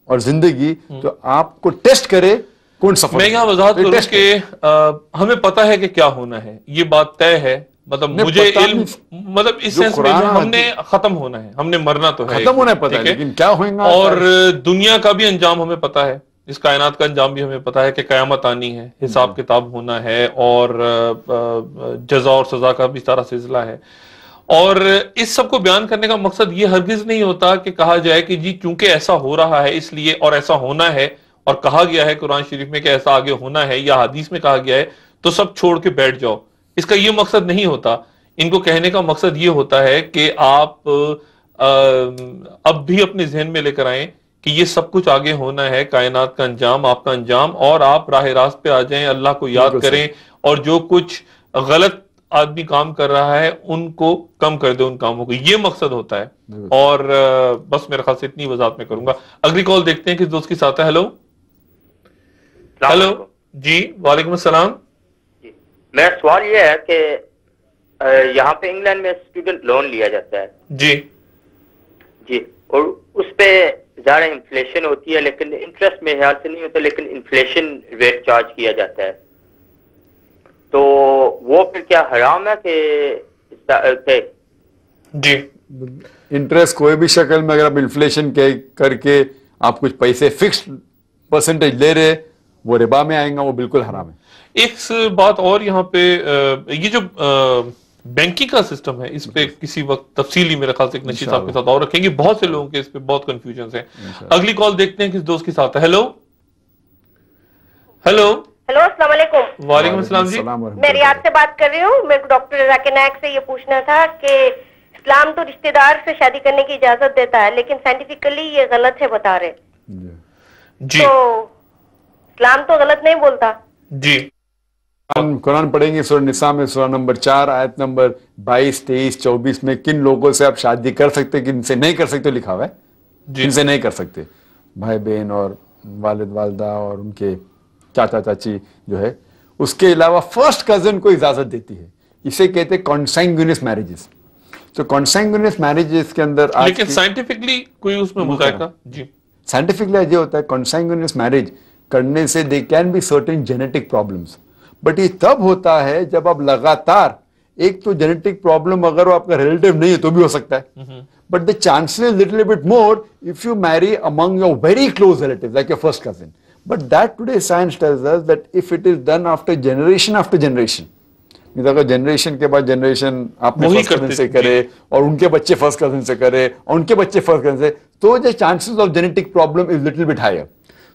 اور زندگی تو آپ کو ٹیسٹ کرے کون سفر. میں یہاں وضاحت کروں کہ ہمیں پتا ہے کہ کیا ہونا ہے، یہ بات طے ہے. مطلب مجھے علم، مطلب اس سینس میں ہم نے ختم ہونا ہے، ہم نے مرنا تو ہے، ختم ہونا پتا ہے لیکن کیا ہوگا. اور دنیا کا بھی انجام ہمیں پتا ہے، اس کائنات کا انجام بھی ہمیں پتا ہے کہ قیامت آنی ہے، حساب کتاب ہونا ہے، اور جزا اور سزا کا بھی سارا سلسلہ ہے. اور اس سب کو بیان کرنے کا مقصد یہ ہرگز نہیں ہوتا کہ کہا جائے کہ جی چونکہ ایسا ہو رہا ہے اس لیے، اور ایسا ہونا ہے، اور کہا گیا ہے قرآن شریف میں کہ ایسا آگے ہونا ہے، یا حدیث میں کہا گیا ہے، تو سب چھوڑ کے بیٹھ جاؤ. اس کا یہ مقصد نہیں ہوتا. ان کو کہنے کا مقصد یہ ہوتا ہے کہ آپ اب بھی اپنے ذہن میں لے کر آئیں کہ یہ سب کچھ آگے ہونا ہے، کائنات کا انجام، آپ کا انجام، اور آپ راہ راست پہ آ جائیں، اللہ کو یاد کریں، اور جو کچھ غلط آدمی کام کر رہا ہے ان کو کم کر دے، ان کاموں کو. یہ مقصد ہوتا ہے. اور بس میرے خیال سے اتنی وضاحت میں کروں گا. اگلی کال دیکھتے ہیں کس دوست کے ساتھ ہے. ہیلو ہیلو جی وعلیکم السلام. میرا سوال یہ ہے کہ یہاں پہ انگلینڈ میں اسٹوڈنٹ لون لیا جاتا ہے جی اور اس پہ زیادہ انفلیشن ہوتی ہے، لیکن انٹرسٹ میرے خیال سے نہیں ہوتا، لیکن انفلیشن ریٹ چارج کیا جاتا ہے. تو وہ پھر کیا حرام ہے کہ جی انٹرسٹ کوئی بھی شکل میں اگر آپ انفلیشن کر کے آپ کچھ پیسے فکس پرسنٹیج لے رہے وہ ربا میں آئیں گا، وہ بالکل حرام ہے. ایک بات اور یہاں پہ، یہ جو بینکنگ کا سسٹم ہے اس پہ کسی وقت تفصیلی میرے خیال سے ایک نشید صاحب کے ساتھ اور رکھیں گے. بہت سے لوگوں کے اس پہ بہت کنفیوژنز ہیں. اگلی کال دیکھتے ہیں کس دوست کے ساتھ ہے. ہیلو ہیلو ہیلو السلام علیکم. وعلیکم السلام جی. میں ریاض سے بات کر رہی ہوں. میرے کو ڈاکٹر ذاکر نائک سے یہ پوچھنا تھا کہ اسلام تو رشتہ دار سے شادی کرنے کی اجازت دیتا ہے، لیکن سائنٹیفکلی یہ غلط ہے بتا رہے جی. تو اسلام تو غلط نہیں بولتا جی. قرآن پڑھیں گے سورہ نساء میں سورہ نمبر 4 آیت نمبر 22 23 24 میں کن لوگوں سے آپ شادی کر سکتے کن سے نہیں کر سکتے لکھا ہوا ہے. کن سے نہیں کر سکتے؟ بھائی بہن اور والد والدہ اور ان کے چاچا چاچی جو ہے. اس کے علاوہ فرسٹ کزن کو اجازت دیتی ہے. اسے کہتے ہیں کانسینگوینس میرجز. تو کانسینگوینس میرجز کے اندر لیکن سائنٹیفکلی کوئی اس میں مذائقہ جی سائنٹیفکلی یہ ہوتا ہے کانسینگوینس میرج کرنے سے they can be certain genetic problems. But یہ تب ہوتا ہے جب آپ لگاتار ایک تو جینیٹک پرابلم اگر وہ آپ کا ریلیٹیو نہیں ہے تو بھی ہو سکتا ہے. But the chances little bit more if you marry among your very close relative like your first cousin. But that today science tells us that if it is done after generation, اگر generation کے بعد generation آپ نے first cousin سے کرے اور ان کے بچے فرسٹ کزن سے کرے اور ان کے بچے فرسٹ کزن سے، تو the chances of genetic problem is little bit higher.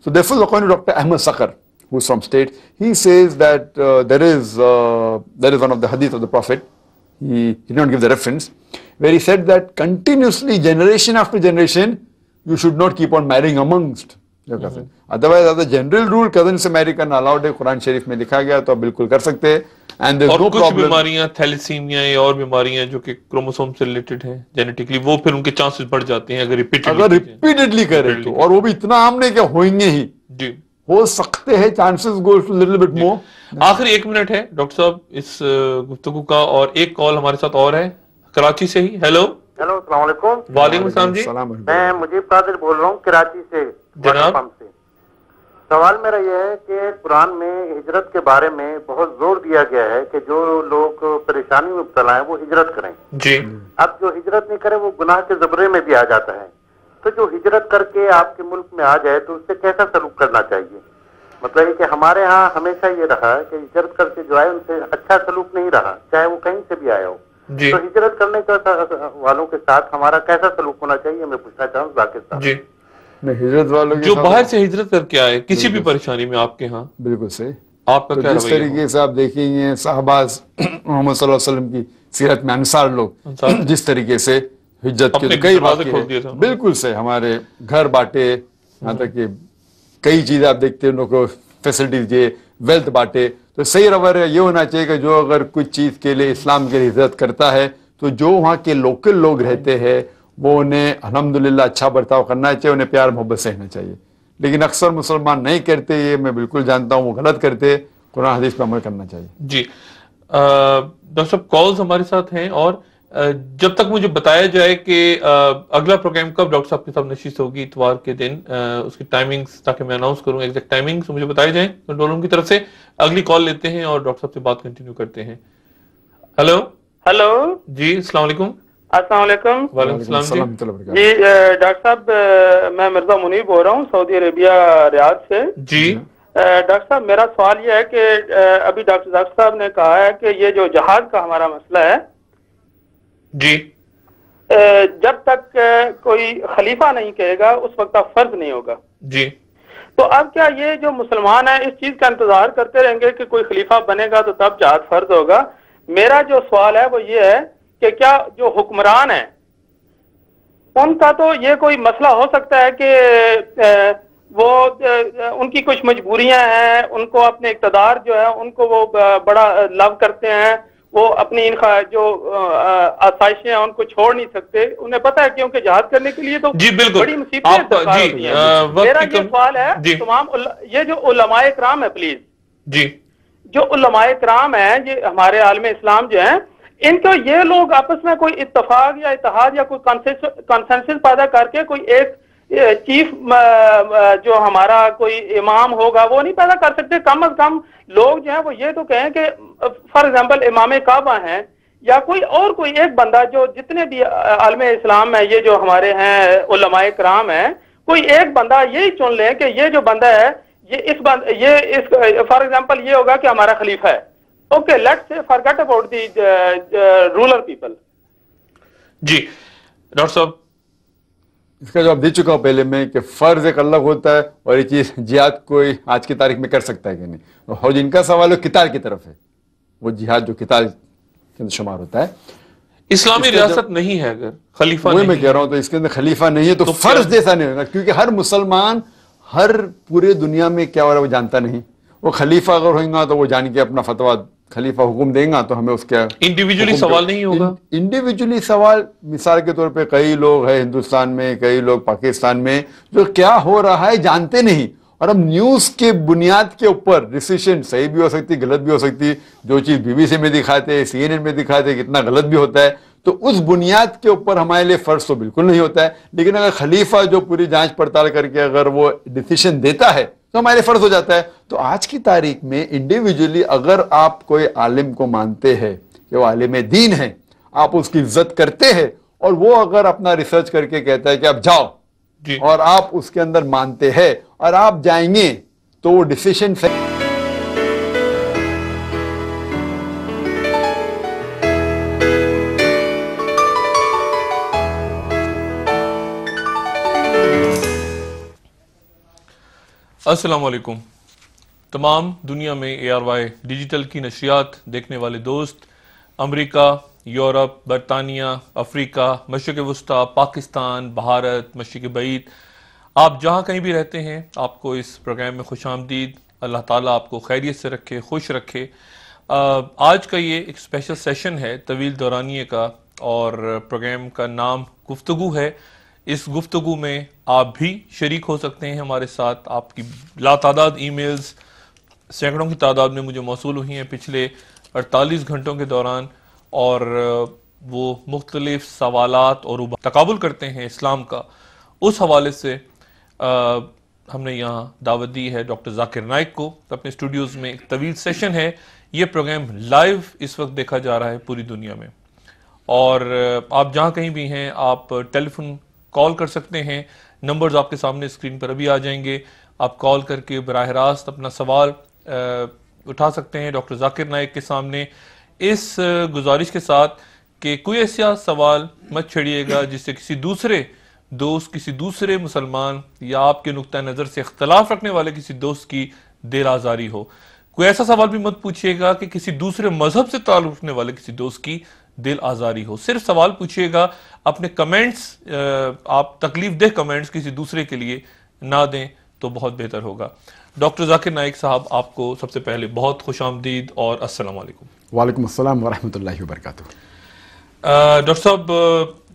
So therefore according to Dr. Ahmed Sakar, who is from State, he says that there is one of the hadith of the Prophet, he did not give the reference, where he said that continuously generation after generation you should not keep on marrying amongst your cousin. Otherwise as a general rule cousin سے marry کرنا allowed ہے، قرآن شریف میں لکھا گیا تو آپ بالکل کر سکتے ہیں. And there's اور no کچھ problem. بیماریاں تھیلیسیمیا اور بیماریاں جو کہ کروموسوم سے ریلیٹڈ ہیں جینیٹکلی، وہ پھر ان کے چانسز بڑھ جاتے ہیں اگر ریپیٹڈلی کرے تو. اور وہ بھی اتنا عام نہیں کہ ہوئیں گے ہی، جی ہو سکتے ہیں، chances go to little bit more. آخری 1 منٹ ہے ڈاکٹر صاحب اس گفتگو کا، اور ایک کال ہمارے ساتھ اور ہے کراچی سے ہی. ہیلو ہیلو السلام علیکم. وعلیکم السلام جی. میں مجیب قادر بول رہا ہوں کراچی سے جناب. سوال میرا یہ ہے کہ قرآن میں ہجرت کے بارے میں بہت زور دیا گیا ہے کہ جو لوگ پریشانی میں مبتلا ہیں وہ ہجرت کریں جی. اب جو ہجرت نہیں کرے وہ گناہ کے زبرے میں بھی آ جاتا ہے. تو جو ہجرت کر کے آپ کے ملک میں آ جائے تو اس سے کیسا سلوک کرنا چاہیے؟ مطلب یہ کہ ہمارے ہاں ہمیشہ یہ رہا کہ ہجرت کر کے جو آئے ان سے اچھا سلوک نہیں رہا، چاہے وہ کہیں سے بھی آیا ہو. تو ہجرت کرنے والوں کے ساتھ ہمارا کیسا سلوک ہونا چاہیے میں پوچھنا چاہوں ذاکر صاحب. جی ہجرت والوں جو باہر سے ہجرت کر کے آئے کسی بھی پریشانی میں آپ کے ہاں بالکل صحیح. آپ کا کیا جس طریقے سے آپ دیکھیں گے صحابہ محمد صلی اللہ علیہ وسلم کی سیرت میں انصار لوگ جس طریقے سے ہجرت کے کئی واقعے بالکل سے ہمارے گھر بانٹے، یہاں تک کہ کئی چیزیں آپ دیکھتے ہیں ان کو فیسلٹیز دیے، ویلتھ بانٹے. تو صحیح رویہ یہ ہونا چاہیے کہ جو اگر کچھ چیز کے لیے اسلام کے لیے ہجرت کرتا ہے تو جو وہاں کے لوکل لوگ رہتے ہیں وہ انہیں الحمدللہ اچھا برتاؤ کرنا چاہیے، انہیں پیار محبت سے رہنا چاہیے. لیکن اکثر مسلمان نہیں کرتے، یہ میں بالکل جانتا ہوں وہ غلط کرتے. قرآن حدیث پہ عمل کرنا چاہیے. جی ڈاکٹر صاحب کالز ہمارے ساتھ ہیں اور جب تک مجھے بتایا جائے کہ اگلا پروگرام کب ڈاکٹر صاحب کے ساتھ نشست ہوگی اتوار کے دن، اس کی ٹائمنگز تاکہ میں اناؤنس کروں ایگزیکٹ ٹائمنگز مجھے بتائی جائیں کنٹرول روم کی طرف سے. اگلی کال لیتے ہیں اور ڈاکٹر صاحب سے بات کنٹینیو کرتے ہیں. ہلو جی السلام علیکم. السلام علیکم. وعلیکم السلام جی ڈاکٹر صاحب میں مرزا منیب بول رہا ہوں سعودی عربیہ ریاض سے. جی ڈاکٹر صاحب میرا سوال یہ ہے کہ ابھی ڈاکٹر صاحب نے کہا ہے کہ یہ جو جہاد کا ہمارا مسئلہ ہے جی جب تک کوئی خلیفہ نہیں کہے گا اس وقت تک فرض نہیں ہوگا. جی تو اب کیا یہ جو مسلمان ہیں اس چیز کا انتظار کرتے رہیں گے کہ کوئی خلیفہ بنے گا تو تب جہاد فرض ہوگا؟ میرا جو سوال ہے وہ یہ ہے کہ کیا جو حکمران ہیں ان کا تو یہ کوئی مسئلہ ہو سکتا ہے کہ وہ ان کی کچھ مجبوریاں ہیں، ان کو اپنے اقتدار جو ہے ان کو وہ بڑا لو کرتے ہیں، وہ اپنی ان جو آسائشیں ہیں ان کو چھوڑ نہیں سکتے، انہیں پتہ ہے کیونکہ جہاد کرنے کے لیے تو جی بالکل بڑی مصیبتیں درکار ہوتی ہیں. میرا یہ سوال ہے تمام یہ جو علماء کرام ہے پلیز جی جو علماء کرام ہیں یہ ہمارے عالم اسلام جو ہیں ان کو یہ لوگ آپس میں کوئی اتفاق یا اتحاد یا کوئی کنسنسس پیدا کر کے کوئی ایک چیف جو ہمارا کوئی امام ہوگا وہ نہیں پیدا کر سکتے؟ کم از کم لوگ جو ہیں وہ یہ تو کہیں کہ فار ایگزامپل امام کعبہ ہیں یا کوئی اور کوئی ایک بندہ جو جتنے بھی عالم اسلام میں یہ جو ہمارے ہیں علماء کرام ہیں کوئی ایک بندہ یہی چن لیں کہ یہ جو بندہ ہے یہ فار ایگزامپل یہ ہوگا کہ ہمارا خلیفہ ہے. Okay let's forget about the ruler people. جی ڈاکٹر صاحب اس کا جواب دے چکا ہوں پہلے میں کہ فرض ایک الگ ہوتا ہے اور یہ چیز جہاد کوئی آج کی تاریخ میں کر سکتا ہے کہ نہیں. اور جن کا سوال ہے قتال کی طرف ہے وہ جہاد جو قتال کے اندر شمار ہوتا ہے. اسلامی ریاست نہیں ہے اگر خلیفہ نہیں میں کہہ رہا ہوں تو اس کے اندر خلیفہ نہیں ہے تو فرض جیسا نہیں ہوگا کیونکہ ہر مسلمان ہر پورے دنیا میں کیا ہو رہا ہے وہ جانتا نہیں. وہ خلیفہ اگر ہوگا تو وہ جان کے اپنا فتویٰ خلیفہ حکم دیں گا تو ہمیں اس کا انڈیویجولی سوال نہیں ہوگا. انڈیویجولی سوال مثال کے طور پہ کئی لوگ ہیں ہندوستان میں کئی لوگ پاکستان میں جو کیا ہو رہا ہے جانتے نہیں اور ہم نیوز کے بنیاد کے اوپر ڈیسیشن صحیح بھی ہو سکتی غلط بھی ہو سکتی. جو چیز BBC میں دکھاتے CNN میں دکھاتے کتنا غلط بھی ہوتا ہے تو اس بنیاد کے اوپر ہمارے لیے فرض تو بالکل نہیں ہوتا ہے. لیکن اگر خلیفہ جو پوری جانچ پڑتال کر کے اگر وہ ڈیسیشن دیتا ہے تو ہمارے فرض ہو جاتا ہے. تو آج کی تاریخ میں انڈیویجولی اگر آپ کوئی عالم کو مانتے ہیں کہ وہ عالم دین ہے آپ اس کی عزت کرتے ہیں اور وہ اگر اپنا ریسرچ کر کے کہتا ہے کہ آپ جاؤ اور آپ اس کے اندر مانتے ہیں اور آپ جائیں گے تو وہ ڈیسیشن السلام علیکم. تمام دنیا میں ARY ڈیجیٹل کی نشریات دیکھنے والے دوست امریکہ، یورپ، برطانیہ، افریقہ، مشرق وسطیٰ، پاکستان، بھارت، مشرق بعید، آپ جہاں کہیں بھی رہتے ہیں آپ کو اس پروگرام میں خوش آمدید. اللہ تعالیٰ آپ کو خیریت سے رکھے، خوش رکھے. آج کا یہ ایک اسپیشل سیشن ہے طویل دورانیے کا اور پروگرام کا نام گفتگو ہے. اس گفتگو میں آپ بھی شریک ہو سکتے ہیں ہمارے ساتھ. آپ کی لاتعداد ای میلز سینکڑوں کی تعداد میں مجھے موصول ہوئی ہیں پچھلے 48 گھنٹوں کے دوران اور وہ مختلف سوالات اور تقابل کرتے ہیں اسلام کا. اس حوالے سے ہم نے یہاں دعوت دی ہے ڈاکٹر ذاکر نائک کو اپنے اسٹوڈیوز میں. ایک طویل سیشن ہے. یہ پروگرام لائیو اس وقت دیکھا جا رہا ہے پوری دنیا میں اور آپ جہاں کہیں بھی ہیں آپ ٹیلی فون کال کر سکتے ہیں. نمبرز آپ کے سامنے اسکرین پر ابھی آ جائیں گے. آپ کال کر کے براہ راست اپنا سوال اٹھا سکتے ہیں ڈاکٹر ذاکر نائک کے سامنے اس گزارش کے ساتھ کہ کوئی ایسا سوال مت چھڑیے گا جس سے کسی دوسرے دوست، کسی دوسرے مسلمان یا آپ کے نقطہ نظر سے اختلاف رکھنے والے کسی دوست کی دل آزاری ہو. کوئی ایسا سوال بھی مت پوچھیے گا کہ کسی دوسرے مذہب سے تعلق رکھنے والے کسی دوست کی دل آزاری ہو. صرف سوال پوچھیے گا. اپنے کمنٹس آپ تکلیف دہ کمنٹس کسی دوسرے کے لیے نہ دیں تو بہت بہتر ہوگا. ڈاکٹر ذاکر نائک صاحب آپ کو سب سے پہلے بہت خوش آمدید اور السلام علیکم. وعلیکم السلام ورحمۃ اللہ وبرکاتہ. ڈاکٹر صاحب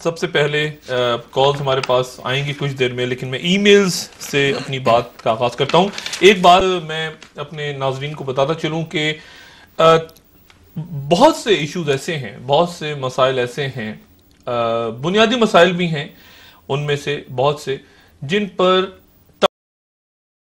سب سے پہلے کالز ہمارے پاس آئیں گی کچھ دیر میں لیکن میں ای میلز سے اپنی بات کا آغاز کرتا ہوں. ایک بات میں اپنے ناظرین کو بتاتا چلوں کہ بہت سے ایشوز ایسے ہیں، بہت سے مسائل ایسے ہیں، بنیادی مسائل بھی ہیں ان میں سے بہت سے، جن پر